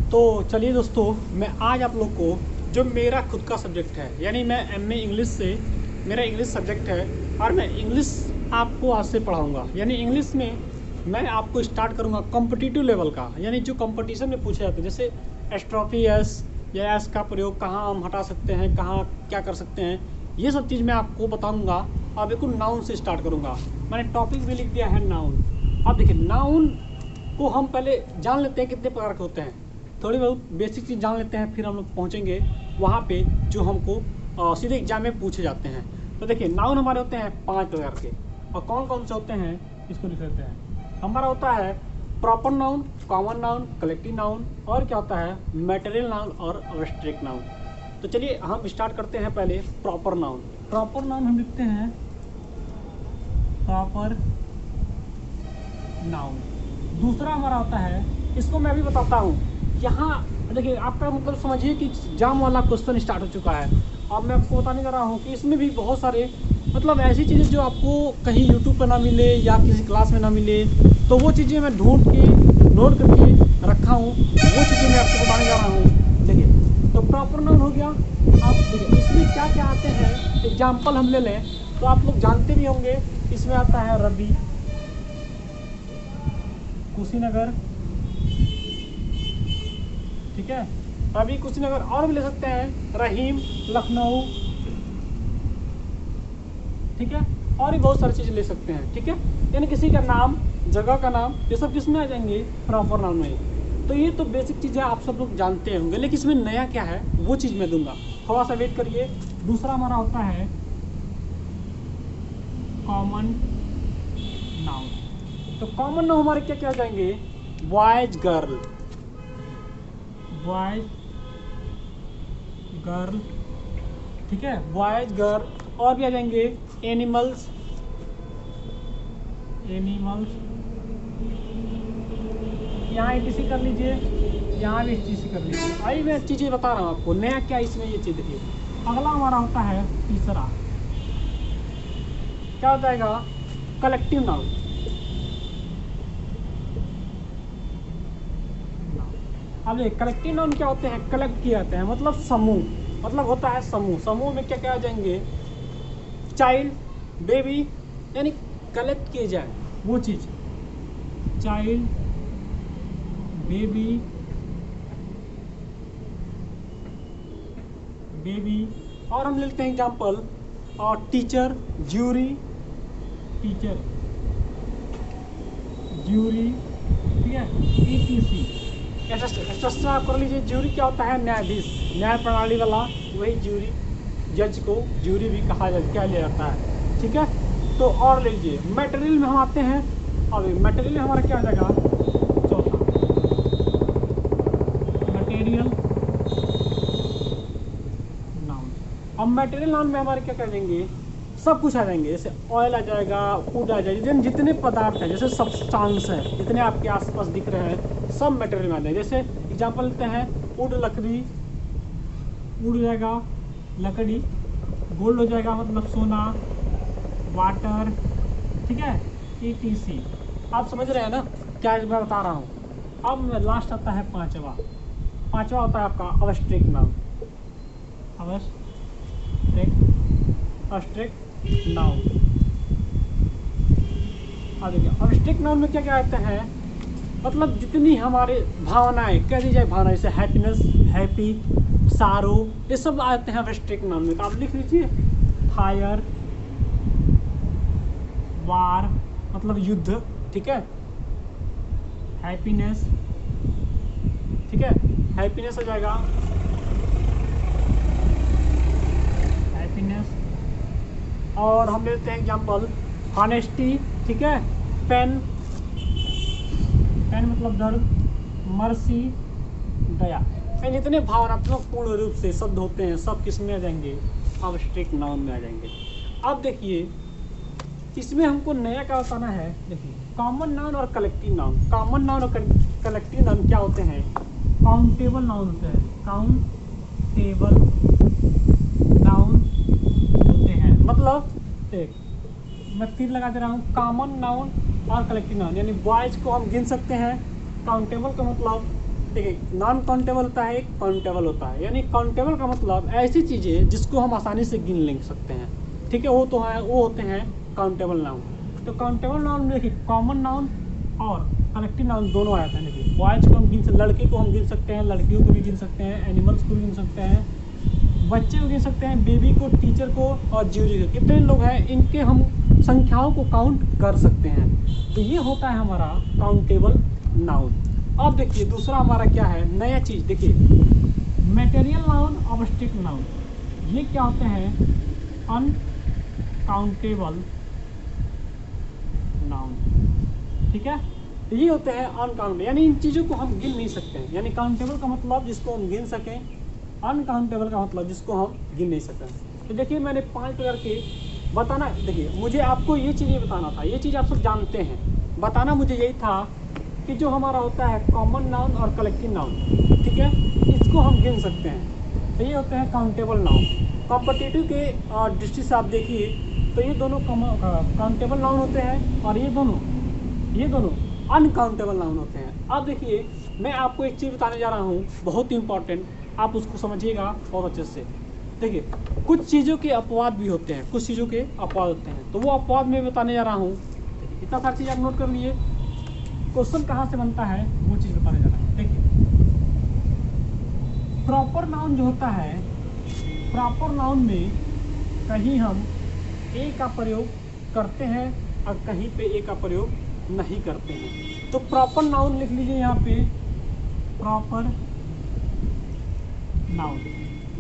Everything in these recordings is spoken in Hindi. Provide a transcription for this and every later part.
तो चलिए दोस्तों, मैं आज आप लोग को जो मेरा खुद का सब्जेक्ट है, यानी मैं एमए इंग्लिश से, मेरा इंग्लिश सब्जेक्ट है और मैं इंग्लिश आपको आज से पढ़ाऊंगा। यानी इंग्लिश में मैं आपको स्टार्ट करूंगा कॉम्पिटिटिव लेवल का, यानी जो कंपटीशन में पूछे जाते हैं, जैसे एस्ट्रॉफी एस या एस का प्रयोग कहाँ हम हटा सकते हैं, कहाँ क्या कर सकते हैं, ये सब चीज़ मैं आपको बताऊँगा। अब एक नाउन से स्टार्ट करूँगा। मैंने टॉपिक भी लिख दिया है नाउन। अब देखिए, नाउन को हम पहले जान लेते हैं कितने प्रकार के होते हैं। थोड़ी बहुत बेसिक चीज़ जान लेते हैं, फिर हम लोग पहुँचेंगे वहाँ पे जो हमको सीधे एग्जाम में पूछे जाते हैं। तो देखिए, नाउन हमारे होते हैं 5 प्रकार के, और कौन कौन से होते हैं इसको लिख लेते हैं। हमारा होता है proper noun, common noun, collective noun, और क्या होता है मटेरियल नाउन और एब्स्ट्रैक्ट नाउन। तो चलिए हम स्टार्ट करते हैं पहले प्रॉपर नाउन। प्रॉपर नाउन हम लिखते हैं प्रॉपर नाउन। दूसरा हमारा होता है, इसको मैं भी बताता हूँ। यहाँ देखिए, आपका मतलब समझिए कि एग्जाम वाला क्वेश्चन स्टार्ट हो चुका है। अब मैं आपको बताने जा रहा हूँ कि इसमें भी बहुत सारे मतलब ऐसी चीज़ें जो आपको कहीं यूट्यूब पर ना मिले या किसी क्लास में ना मिले, तो वो चीज़ें मैं ढूंढ के नोट करके रखा हूँ, वो चीज़ें मैं आपको बताने जा रहा हूँ। देखिए, तो प्रॉपर नाउन हो गया। आप देखिए इसमें क्या क्या आते हैं, एग्जाम्पल हम ले लें तो आप लोग जानते भी होंगे। इसमें आता है रवि, कुशीनगर, ठीक है, रवि कुशीनगर, और भी ले सकते हैं रहीम, लखनऊ, ठीक है, और भी बहुत सारी चीज़ें ले सकते हैं, ठीक है। यानी किसी का नाम, जगह का नाम, ये सब किस में आ जाएंगे, प्रॉपर नाउन में। तो ये तो बेसिक चीज़ें आप सब लोग जानते होंगे, लेकिन इसमें नया क्या है वो चीज़ मैं दूंगा, थोड़ा सा वेट करिए। दूसरा हमारा होता है कॉमन नाउन। तो कॉमन नाउन हमारे क्या क्या आ जाएंगे, बॉयज गर्ल, बॉयज गर्ल, ठीक है, बॉयज गर्ल, और भी आ जाएंगे एनिमल्स, एनिमल्स, यहाँ ETC कर लीजिए, यहाँ भी ETC कर लीजिए। अभी मैं चीज़ें बता रहा हूँ आपको, नया क्या इसमें ये चीज़ देखिए। अगला हमारा होता है तीसरा, क्या हो जाएगा, कलेक्टिव नाउन। अब ये कलेक्टिव नाउन क्या होते हैं, कलेक्ट किए जाते हैं, मतलब समूह, मतलब होता है समूह। समूह में क्या क्या आ जाएंगे, चाइल्ड, बेबी, यानी कलेक्ट किए जाए वो चीज़, चाइल्ड, बेबी, बेबी, और हम लेते हैं एग्जाम्पल और टीचर, ज्यूरी, टीचर, ज्यूरी, ठीक है, ETC। एक्स्ट्रा आप कर लीजिए। ज्यूरी क्या होता है, न्यायाधीश, न्याय प्रणाली वाला, वही ज्यूरी, जज को ज्यूरी भी कहा क्या लिया जाता है, ठीक है। तो और लीजिए, मटेरियल में हम आते हैं। अब मटेरियल में हमारा क्या आ जाएगा, चौथा मटेरियल नाउन। अब मटेरियल नाउन में हमारे क्या कर देंगे, सब कुछ आ जाएंगे, जैसे ऑयल आ जाएगा, फूड आ जाएगा, जितने पदार्थ हैं, जैसे सब्सटेंस है, जितने आपके आसपास दिख रहे हैं, सब मटेरियल में आ जाएंगे। जैसे एग्जांपल लेते हैं, वुड, लकड़ी, वुड हो जाएगा लकड़ी, गोल्ड हो जाएगा मतलब सोना, वाटर, ठीक है, ETC। आप समझ रहे हैं ना क्या मैं बता रहा हूँ। अब लास्ट आता है पांचवा होता है आपका एब्स्ट्रैक्ट नाउन, एब्स्ट्रैक्ट नाउन। अब देखिए, एब्स्ट्रैक्ट नाउन में क्या क्या आते हैं, मतलब जितनी हमारे भावनाएं, कह दी जाए भावना, जैसे हैप्पीनेस, हैप्पी, सारो, ये सब आते हैं एब्स्ट्रैक्ट नाउन में। तो आप लिख लीजिए, फायर, वार मतलब युद्ध, ठीक है, हैप्पीनेस, ठीक है, हैप्पीनेस हो जाएगा, हैप्पीनेस। और हम लेते हैं एग्जांपल ऑनेस्टी, ठीक है, पेन, पेन मतलब दर्द, मर्सी, दया। इतने भावनात्मक पूर्ण रूप से शब्द होते हैं, सब किस में आ जाएंगे, एब्स्ट्रैक्ट नाउन में आ जाएंगे। अब देखिए, इसमें हमको नया क्या बताना है। देखिए, कॉमन नाउन और कलेक्टिव नाउन। कॉमन नाउन और कलेक्टिव नाउन क्या होते हैं, काउंटेबल नाउन होते हैं, काउंटेबल नाउन होते हैं। मतलब एक मैं तीर लगा दे रहा हूँ, कॉमन नाउन और कलेक्टिव नाउन, यानी बॉयज को हम गिन सकते हैं, काउंटेबल का मतलब देखिए नॉन काउंटेबल होता है, एक काउंटेबल होता है। यानी काउंटेबल का मतलब ऐसी चीज़ें जिसको हम आसानी से गिन ले सकते हैं, ठीक है, वो तो है, वो होते हैं काउंटेबल नाउन। तो काउंटेबल नाउन में देखिए कॉमन नाउन और कलेक्टिव नाउन दोनों आया था। देखिए बॉयज़ को हम गिन सकते, लड़के को हम गिन सकते हैं, लड़कियों को भी गिन सकते हैं, एनिमल्स को भी गिन सकते हैं, बच्चे को गिन सकते हैं, बेबी को, टीचर को और जीरो को। कितने लोग हैं इनके हम संख्याओं को काउंट कर सकते हैं। तो ये होता है हमारा काउंटेबल नाउन। अब देखिए दूसरा हमारा क्या है, नया चीज़ देखिए, मटेरियल नाउन और स्टिक नाउन। ये क्या होते हैं, अनकाउंटेबल नाउन, ठीक है। तो ये होते हैं अनकाउंटेबल, यानी इन चीज़ों को हम गिन नहीं सकते हैं। यानी काउंटेबल का मतलब जिसको हम गिन सकें, अनकाउंटेबल का मतलब जिसको हम गिन नहीं सकते। तो देखिए मैंने 5 प्रकार के बताना, देखिए मुझे आपको ये चीज़ ये बताना था, ये चीज़ आप सब जानते हैं, बताना मुझे यही था कि जो हमारा होता है कॉमन नाउन और कलेक्टिव नाउन, ठीक है, इसको हम गिन सकते हैं। तो ये होते हैं काउंटेबल नाउन। कॉम्पिटिटिव के दृष्टि से आप देखिए तो ये दोनों काउंटेबल नाउन होते हैं और ये दोनों अनकाउंटेबल नाउन होते हैं। अब देखिए मैं आपको एक चीज़ बताने जा रहा हूँ बहुत इंपॉर्टेंट, आप उसको समझिएगा बहुत अच्छे से। देखिए कुछ चीज़ों के अपवाद भी होते हैं, कुछ चीज़ों के अपवाद होते हैं, तो वो अपवाद मैं बताने जा रहा हूँ। इतना सारी चीज़ आप नोट कर लिए, क्वेश्चन कहाँ से बनता है वो चीज़ बताने जा रहा हूँ। देखिए प्रॉपर नाउन जो होता है, प्रॉपर नाउन में कहीं हम ए का प्रयोग करते हैं और कहीं पे ए का प्रयोग नहीं करते हैं। तो प्रॉपर नाउन लिख लीजिए यहाँ पे, प्रॉपर नाउन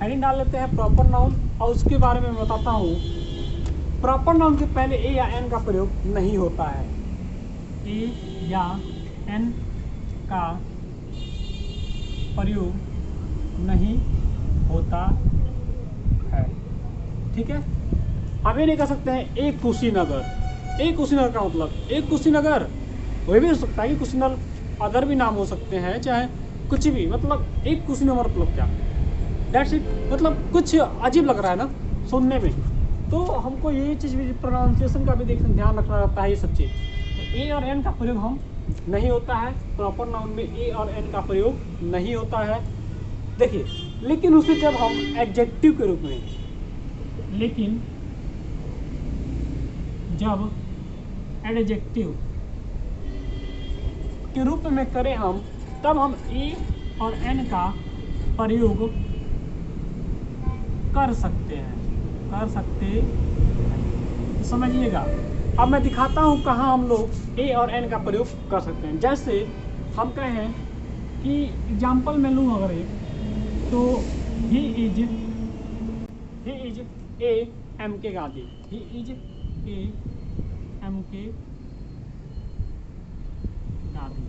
हेडिंग डाल लेते हैं प्रॉपर नाउन, और उसके बारे में मैं बताता हूँ। प्रॉपर नाउन के पहले ए या एन का प्रयोग नहीं होता है, ए या एन का प्रयोग नहीं होता है, ठीक है। अब ये नहीं कह सकते हैं एक कुशीनगर। एक कुशीनगर का मतलब एक कुशीनगर, वही भी हो सकता है कि कुशीनगर अदर भी नाम हो सकते हैं, चाहे कुछ भी, मतलब एक कुशीनगर मतलब क्या, दैट्स इट। मतलब कुछ अजीब लग रहा है ना सुनने में, तो हमको ये चीज़ भी, प्रोनाउंसिएशन का भी ध्यान रखना रहता है, ये सब चीज़। तो ए और एन का प्रयोग हम नहीं होता है, प्रॉपर नाउन में ए और एन का प्रयोग नहीं होता है। देखिए लेकिन उसे जब हम एडजेक्टिव के रूप में, लेकिन जब एडजेक्टिव के रूप में करें हम, तब हम ए और एन का प्रयोग कर सकते हैं, कर सकते हैं, समझिएगा। अब मैं दिखाता हूँ कहाँ हम लोग ए और एन का प्रयोग कर सकते हैं। जैसे हम कहें कि एग्जाम्पल में लूँ अगर एक, तो ही is A M K Gandhi, he is A M K Gandhi,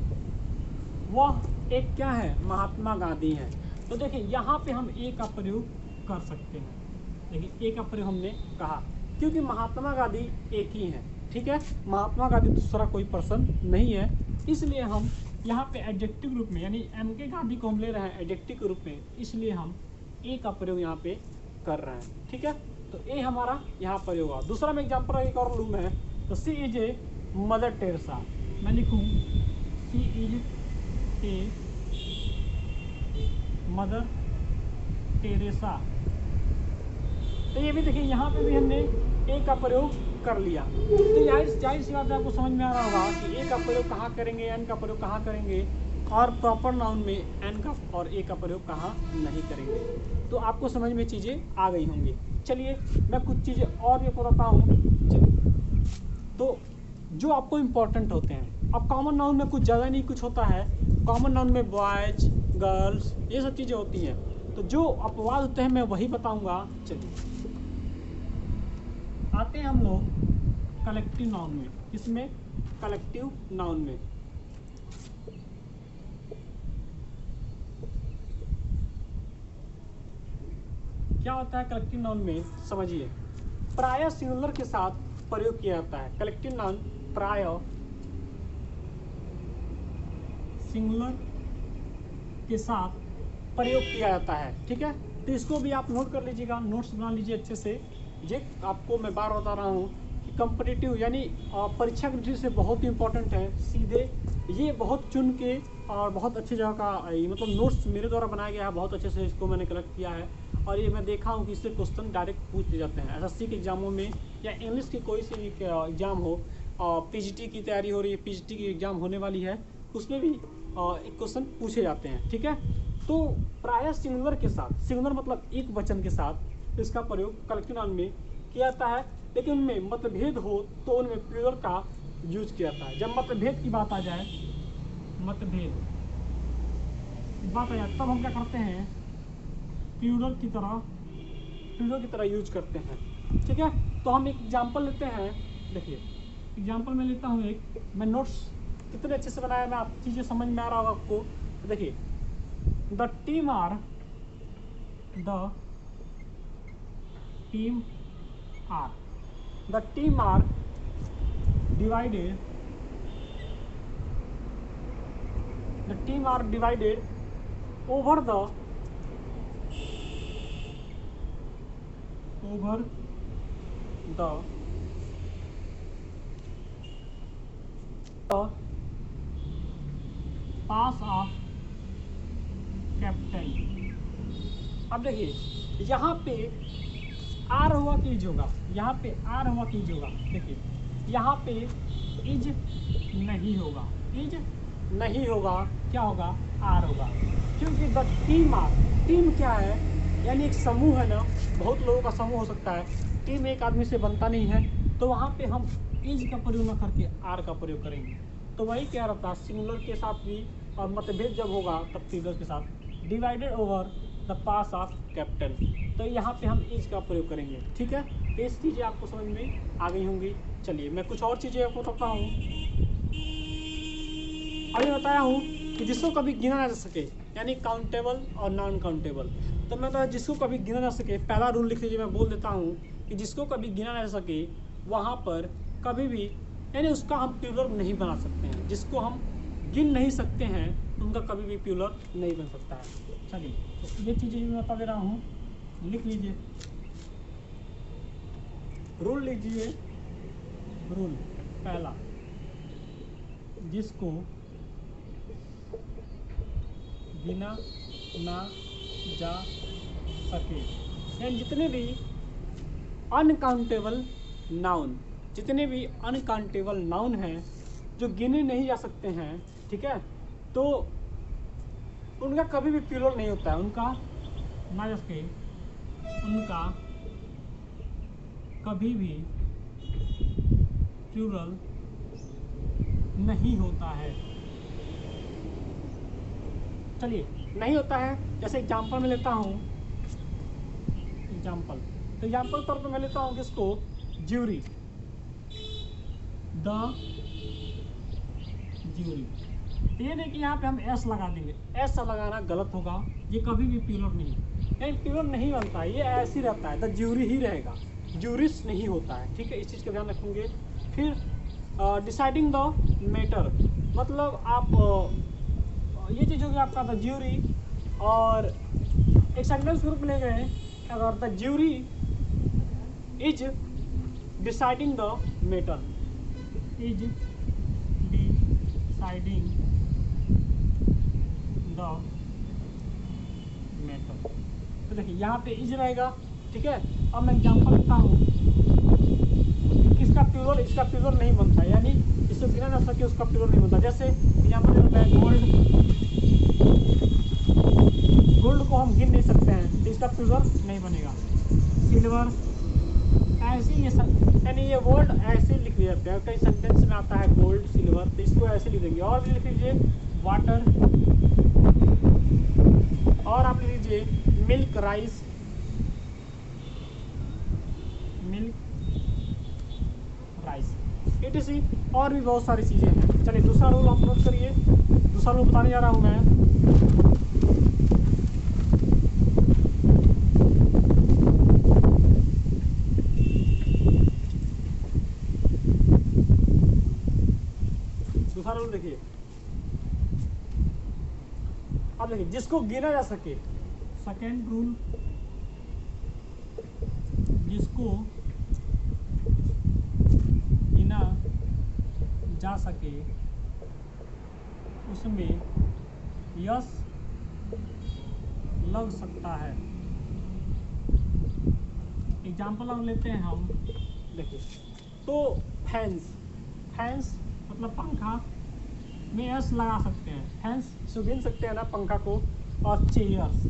वह एक क्या है, महात्मा गांधी है। तो देखिए यहाँ पे हम ए का प्रयोग कर सकते हैं। देखिए ए का प्रयोग हमने कहा क्योंकि महात्मा गांधी एक ही है, ठीक है, महात्मा गांधी दूसरा कोई पर्सन नहीं है, इसलिए हम यहाँ पे एडजेक्टिव रूप में, यानी एम के गांधी को हम ले रहे हैं एडजेक्टिव के रूप में, इसलिए हम ए का प्रयोग यहाँ पे कर रहे हैं, ठीक है। तो ए हमारा यहाँ प्रयोग हुआ। दूसरा मैं एग्जाम्पल एक और लूँ मैं, तो सी इज ए मदर टेरेसा, मैं लिखूँ सी इज ए मदर टेरेसा। तो ये भी देखिए यहाँ पे भी हमने ए का प्रयोग कर लिया। तो जाहिर सी बात है आपको समझ में आ रहा होगा कि ए का प्रयोग कहाँ करेंगे, एन का प्रयोग कहाँ करेंगे, और प्रॉपर नाउन में एन का और ए का प्रयोग कहाँ नहीं करेंगे। तो आपको समझ में चीज़ें आ गई होंगी। चलिए मैं कुछ चीज़ें और भी बताता हूँ। तो जो आपको इम्पोर्टेंट होते हैं, अब कॉमन नाउन में कुछ ज़्यादा नहीं कुछ होता है, कॉमन नाउन में बॉयज, गर्ल्स, ये सब चीज़ें होती हैं। तो जो अपवाद होते हैं मैं वही बताऊँगा। चलिए आते हैं हम लोग कलेक्टिव नाउन में। किसमें, कलेक्टिव नाउन में। क्या होता है कलेक्टिव नाउन में, समझिए। प्रायः सिंगुलर के साथ प्रयोग किया जाता है। कलेक्टिव नाउन प्रायः सिंगुलर के साथ प्रयोग किया जाता है, ठीक है। तो इसको भी आप नोट कर लीजिएगा, नोट्स बना लीजिए अच्छे से। ये आपको मैं बार बता रहा हूँ कि कंपटीटिव यानी परीक्षा की दृष्टि से बहुत ही इंपॉर्टेंट है। सीधे ये बहुत चुन के और बहुत अच्छी जगह का मतलब नोट्स मेरे द्वारा बनाया गया है, बहुत अच्छे से इसको मैंने कलेक्ट किया है। और ये मैं देखा हूँ कि इससे क्वेश्चन डायरेक्ट पूछ दिए जाते हैं एसएससी के एग्जामों में, या इंग्लिश की कोई सी भी एग्ज़ाम हो, पीजीटी की तैयारी हो रही है, पीजीटी की एग्ज़ाम होने वाली है, उसमें भी एक क्वेश्चन पूछे जाते हैं। ठीक है, तो प्रायः सिंगुलर के साथ, सिंगुलर मतलब एक वचन के साथ इसका प्रयोग कलेक्टिव नाउन में किया जाता है, लेकिन उनमें मतभेद हो तो उनमें प्लूरल का यूज किया जाता है। जब मतभेद की बात आ जाए, मतभेद की बात आ जाए, तब हम क्या करते हैं, प्लूरल की तरह यूज करते हैं। ठीक है, तो हम एक एग्जांपल लेते हैं। देखिए एग्जांपल मैं लेता हूँ एक, मैं नोट्स कितने अच्छे से बनाया, मैं आप चीज़ें समझ में आ रहा होगा आपको। देखिए the team are divided over the pass of captain. अब देखिए यहाँ पे आर हुआ कि इज होगा, यहाँ पे आर हुआ कि इज होगा। देखिए यहाँ पे इज नहीं होगा, क्या होगा, आर होगा, क्योंकि द टीम आर, टीम क्या है, यानी एक समूह है ना, बहुत लोगों का समूह हो सकता है, टीम एक आदमी से बनता नहीं है, तो वहाँ पे हम इज का प्रयोग न करके आर का प्रयोग करेंगे। तो वही कह रहा था, सिंगुलर के साथ भी और मतभेद जब होगा तब प्लूरल के साथ, divided over the pass of captain, तो यहाँ पे हम इज का प्रयोग करेंगे। ठीक है, तो इस चीज़ें आपको समझ में आ गई होंगी। चलिए मैं कुछ और चीज़ें आपको बताता हूँ। अभी बताया हूँ कि जिसको कभी गिना ना जा सके, यानी काउंटेबल और नॉन काउंटेबल। तो मैं तो जिसको कभी गिना जा सके, पहला रूल लिख लीजिए, मैं बोल देता हूँ कि जिसको कभी गिना ना जा सके वहाँ पर कभी भी, यानी उसका हम प्लूरल नहीं बना सकते हैं। जिसको हम गिन नहीं सकते हैं उनका कभी भी प्लूरल नहीं बन सकता है। चलिए तो ये चीज़ें मैं बता दे रहा हूँ, लिख लीजिए, रूल लीजिए। रूल पहला, जिसको गिना ना जा सके, यानी जितने भी अनकाउंटेबल नाउन हैं जो गिने नहीं जा सकते हैं, ठीक है, तो उनका कभी भी प्लूरल नहीं होता है, उनका कभी भी प्लूरल नहीं होता है। चलिए नहीं होता है, जैसे एग्जाम्पल में लेता हूँ, एग्जाम्पल तौर पर मैं लेता हूँ किसको, ज्यूरी, द ज्यूरी। ये नहीं कि यहाँ पे हम एस लगा देंगे, एस लगाना गलत होगा, ये कभी भी प्लूरल नहीं, यानी प्लूरल नहीं बनता है, ये ऐसे ही रहता है, द ज्यूरी ही रहेगा, ज्यूरिस नहीं होता है। ठीक है, इस चीज़ का ध्यान रखेंगे। फिर डिसाइडिंग द मैटर, मतलब आप ये चीज़ होगी आपका द ज्यूरी, और एक सेंटेंस ग्रुप ले गए, अगर the jury is deciding the matter, is deciding the matter, तो देखिए यहाँ पे इज रहेगा। ठीक है, अब मैं एग्जांपल देता हूँ, किसका प्लूरल, इसका प्लूरल नहीं बनता, यानी इसको गिना ना सके उसका प्लूरल नहीं बनता। जैसे एग्जांपल देता है गोल्ड को हम गिन नहीं सकते हैं, तो इसका प्लूरल नहीं बनेगा। सिल्वर, ऐसे ये यानी ये वर्ड ऐसे लिख दिए जाते हैं, कई सेंटेंस में आता है गोल्ड सिल्वर, तो इसको ऐसे लिख देंगे। और भी लिख लीजिए वाटर, और आप लिख लीजिए मिल्क राइस, etc, और भी बहुत सारी चीज़ें हैं। चलिए दूसरा रूल आप नोट करिए, दूसरा रूल बताने जा रहा हूँ मैं। दूसरा रूल देखिए, अब देखिए जिसको गिना जा सके, सेकेंड रूल, जिसको जा सके उसमें यस लग सकता है। एग्जाम्पल हम लेते हैं, हम देखिए तो फैंस मतलब पंखा में यस लगा सकते हैं, फैंस से गिन सकते हैं ना पंखा को। और चेयर्स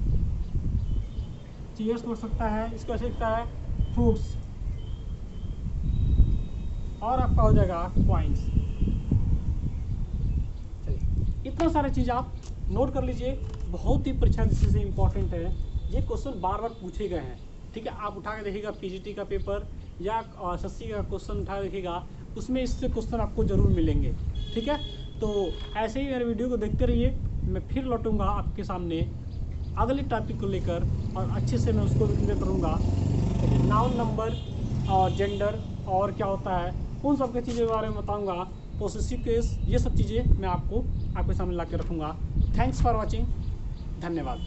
लग सकता है, इसको ऐसे लिखता है फ्रूट्स, और आपका हो जाएगा कॉइन्स। इतना सारे चीज़ आप नोट कर लीजिए, बहुत ही परीक्षा दृष्टि से इम्पोर्टेंट है। ये क्वेश्चन बार बार पूछे गए हैं, ठीक है। आप उठा के देखिएगा पीजीटी का पेपर या एसएससी का क्वेश्चन उठा के देखिएगा, उसमें इससे क्वेश्चन आपको जरूर मिलेंगे, ठीक है। तो ऐसे ही मेरे वीडियो को देखते रहिए, मैं फिर लौटूंगा आपके सामने अगले टॉपिक को लेकर, और अच्छे से मैं उसको भी क्लियर करूँगा। नाउन, नंबर और जेंडर और क्या होता है, उन सब की चीज़ों के बारे में बताऊँगा। पोसेसिव केस, ये सब चीज़ें मैं आपके सामने ला के रखूँगा। थैंक्स फॉर वॉचिंग, धन्यवाद।